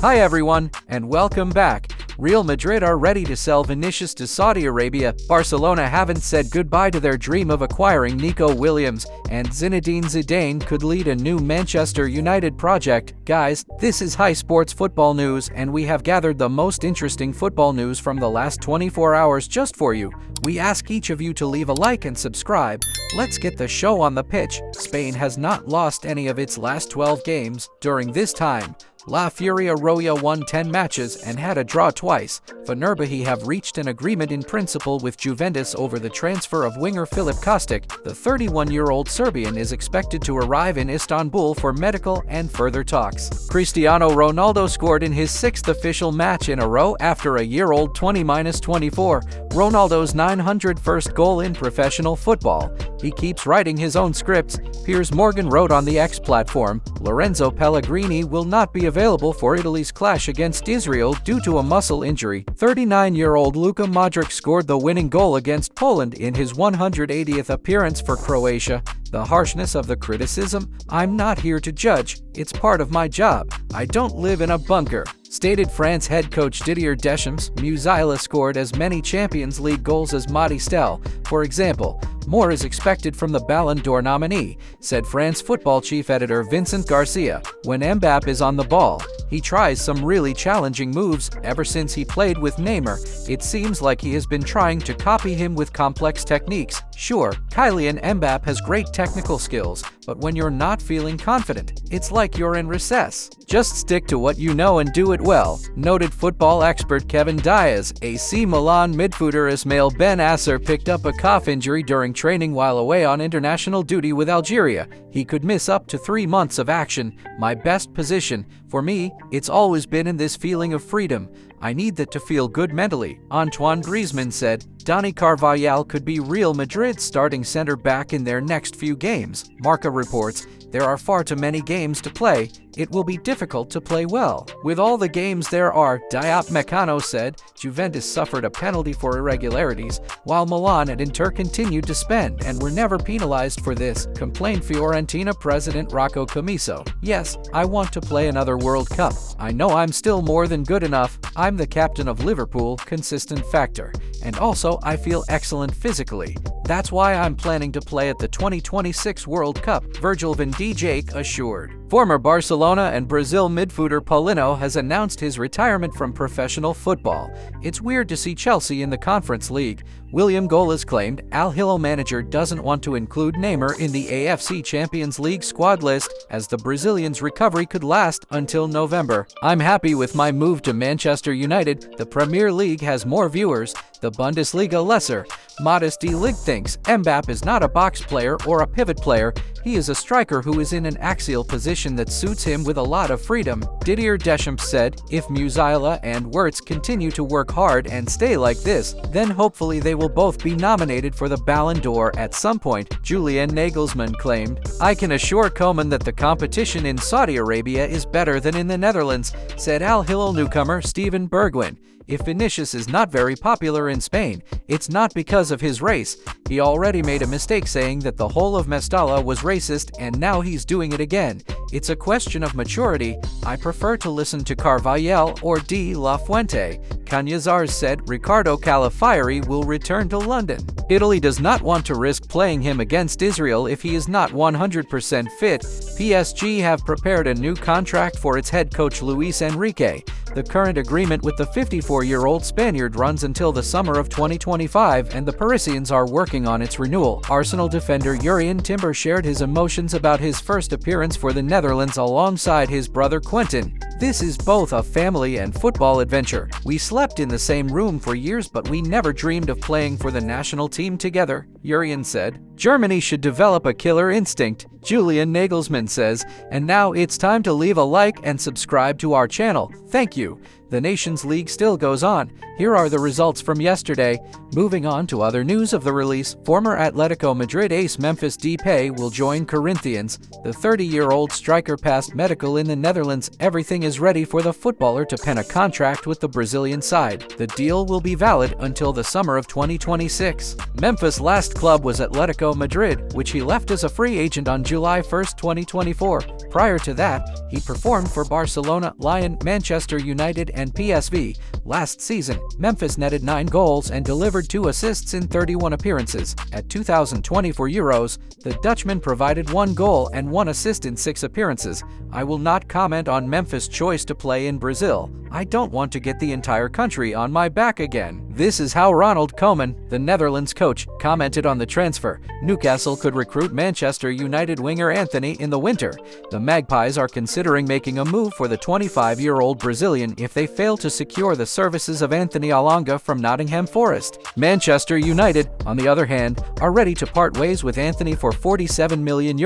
Hi everyone, and welcome back. Real Madrid are ready to sell Vinicius to Saudi Arabia. Barcelona haven't said goodbye to their dream of acquiring Nico Williams, and Zinedine Zidane could lead a new Manchester United project. Guys, this is High Sports Football News, and we have gathered the most interesting football news from the last 24 hours just for you. We ask each of you to leave a like and subscribe. Let's get the show on the pitch. Spain has not lost any of its last 12 games. During this time, La Furia Roja won 10 matches and had a draw twice. Fenerbahce have reached an agreement in principle with Juventus over the transfer of winger Filip Kostic. The 31-year-old Serbian is expected to arrive in Istanbul for medical and further talks. Cristiano Ronaldo scored in his 6th official match in a row after a year-old 20-24. Ronaldo's 901st goal in professional football. He keeps writing his own scripts. Piers Morgan wrote on the X platform, Lorenzo Pellegrini will not be available for Italy's clash against Israel due to a muscle injury. 39-year-old Luka Modric scored the winning goal against Poland in his 180th appearance for Croatia. The harshness of the criticism? I'm not here to judge. It's part of my job. I don't live in a bunker, stated France head coach Didier Deschamps. Musiala scored as many Champions League goals as Madi Stel. For example, more is expected from the Ballon d'Or nominee, said France football chief editor Vincent Garcia. When Mbappé is on the ball, he tries some really challenging moves. Ever since he played with Neymar, it seems like he has been trying to copy him with complex techniques. Sure, Kylian Mbappé has great technical skills, but when you're not feeling confident, it's like you're in recess. Just stick to what you know and do it well, noted football expert Kevin Diaz. AC Milan midfielder Ismail Ben Asser picked up a calf injury during training while away on international duty with Algeria. He could miss up to 3 months of action. My best position, for me, it's always been in this feeling of freedom. I need that to feel good mentally, Antoine Griezmann said. Dani Carvajal could be Real Madrid's starting center-back in their next few games. Marca reports, there are far too many games to play. It will be difficult to play well. With all the games there are, Diop Meccano said. Juventus suffered a penalty for irregularities, while Milan and Inter continued to spend and were never penalized for this, complained Fiorentina president Rocco Commisso. Yes, I want to play another World Cup. I know I'm still more than good enough. I'm the captain of Liverpool, consistent factor. And also, I feel excellent physically. That's why I'm planning to play at the 2026 World Cup, Virgil van Dijk assured. Former Barcelona and Brazil midfielder Paulinho has announced his retirement from professional football. It's weird to see Chelsea in the Conference League. William Golas claimed Al Hilal manager doesn't want to include Neymar in the AFC Champions League squad list, as the Brazilian's recovery could last until November. I'm happy with my move to Manchester United. The Premier League has more viewers, the Bundesliga lesser. Modesty Lig thinks Mbappé is not a box player or a pivot player. He is a striker who is in an axial position that suits him with a lot of freedom. Didier Deschamps said, if Musiala and Wirtz continue to work hard and stay like this, then hopefully they will both be nominated for the Ballon d'Or at some point, Julian Nagelsmann claimed. I can assure Koeman that the competition in Saudi Arabia is better than in the Netherlands, said Al Hilal newcomer Steven Bergwijn. If Vinicius is not very popular in Spain, it's not because of his race. He already made a mistake saying that the whole of Mestalla was racist, and now he's doing it again. It's a question of maturity. I prefer to listen to Carvajal or De La Fuente. Cañizares said Ricardo Calafiori will return to London. Italy does not want to risk playing him against Israel if he is not 100% fit. PSG have prepared a new contract for its head coach Luis Enrique. The current agreement with the 54-year-old Spaniard runs until the summer of 2025, and the Parisians are working on its renewal. Arsenal defender Jurrien Timber shared his emotions about his first appearance for the Netherlands alongside his brother Quentin. This is both a family and football adventure. We slept in the same room for years, but we never dreamed of playing for the national team together, Jurrien said. Germany should develop a killer instinct, Julian Nagelsmann says, and now it's time to leave a like and subscribe to our channel. Thank you. The Nations League still goes on. Here are the results from yesterday. Moving on to other news of the release, former Atletico Madrid ace Memphis Depay will join Corinthians. The 30-year-old striker passed medical in the Netherlands. Everything is ready for the footballer to pen a contract with the Brazilian side. The deal will be valid until the summer of 2026. Memphis' last club was Atletico Madrid, which he left as a free agent on July 1, 2024. Prior to that, he performed for Barcelona, Lyon, Manchester United, and PSV. Last season, Memphis netted 9 goals and delivered 2 assists in 31 appearances. At 2024 Euros, the Dutchman provided 1 goal and 1 assist in 6 appearances. I will not comment on Memphis' choice to play in Brazil. I don't want to get the entire country on my back again. This is how Ronald Koeman, the Netherlands coach, commented on the transfer. Newcastle could recruit Manchester United winger Anthony in the winter. The Magpies are considering making a move for the 25-year-old Brazilian if they fail to secure the services of Anthony Alonga from Nottingham Forest. Manchester United, on the other hand, are ready to part ways with Anthony for €47 million.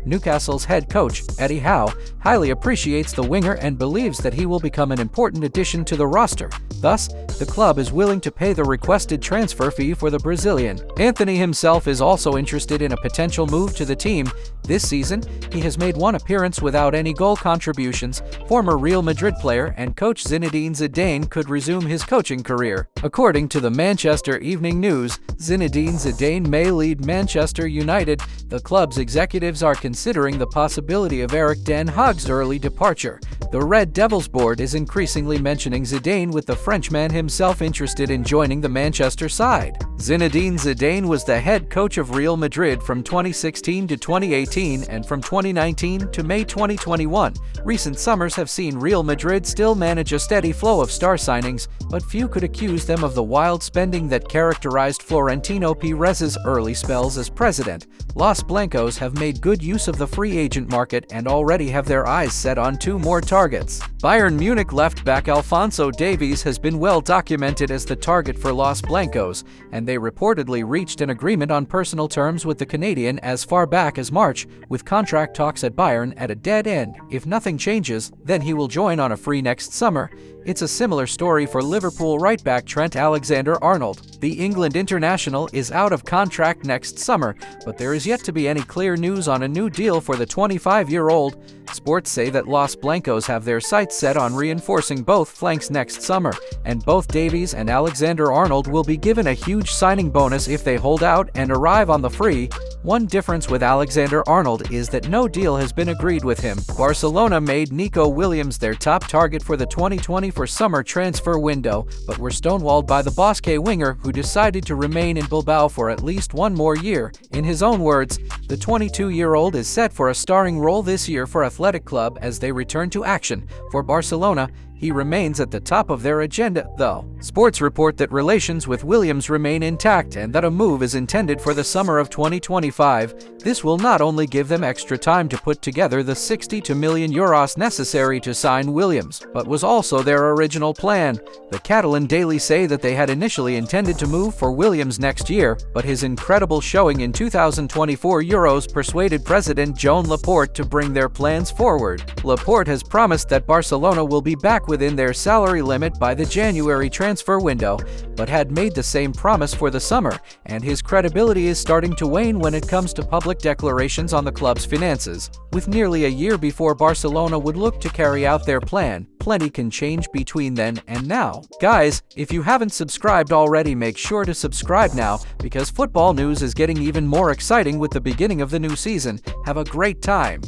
Newcastle's head coach, Eddie Howe, highly appreciates the winger and believes that he will become an important addition to the roster. Thus, the club is willing to pay the requested transfer fee for the Brazilian. Anthony himself is also interested in a potential move to the team. This season, he has made 1 appearance without any goal contributions. Former Real Madrid player and coach Zinedine Zidane could resume his coaching career. According to the Manchester Evening News, Zinedine Zidane may lead Manchester United. The club's executives are considering the possibility of Erik ten Hag's early departure. The Red Devils board is increasingly mentioning Zidane, with the Frenchman himself interested in joining the Manchester side. Zinedine Zidane was the head coach of Real Madrid from 2016 to 2018 and from 2019 to May 2021. Recent summers have seen Real Madrid still manage a steady flow of star signings, but few could accuse them of the wild spending that characterized Florentino Perez's early spells as president. Los Blancos have made good use of the free agent market and already have their eyes set on 2 more targets. Bayern Munich left-back Alphonso Davies has been well documented as the target for Los Blancos, and they reportedly reached an agreement on personal terms with the Canadian as far back as March, with contract talks at Bayern at a dead end. If nothing changes, then he will join on a free next summer. It's a similar story for Liverpool right-back Trent Alexander-Arnold. The England international is out of contract next summer, but there is yet to be any clear news on a new deal for the 25-year-old. Sports say that Los Blancos have their sights set on reinforcing both flanks next summer, and both Davies and Alexander-Arnold will be given a huge signing bonus if they hold out and arrive on the free. One difference with Alexander-Arnold is that no deal has been agreed with him. Barcelona made Nico Williams their top target for the 2024 summer transfer window, but were stonewalled by the Basque winger, who decided to remain in Bilbao for at least 1 more year. In his own words, the 22-year-old is set for a starring role this year for Athletic Club as they return to action. For Barcelona, he remains at the top of their agenda, though. Sports report that relations with Williams remain intact and that a move is intended for the summer of 2025. This will not only give them extra time to put together the €62 million necessary to sign Williams, but was also their original plan. The Catalan Daily say that they had initially intended to move for Williams next year, but his incredible showing in 2024 Euros persuaded President Joan Laporte to bring their plans forward. Laporte has promised that Barcelona will be back within their salary limit by the January transfer window, but had made the same promise for the summer, and his credibility is starting to wane when it comes to public declarations on the club's finances. With nearly a year before Barcelona would look to carry out their plan, plenty can change between then and now. Guys, if you haven't subscribed already, make sure to subscribe now, because football news is getting even more exciting with the beginning of the new season. Have a great time!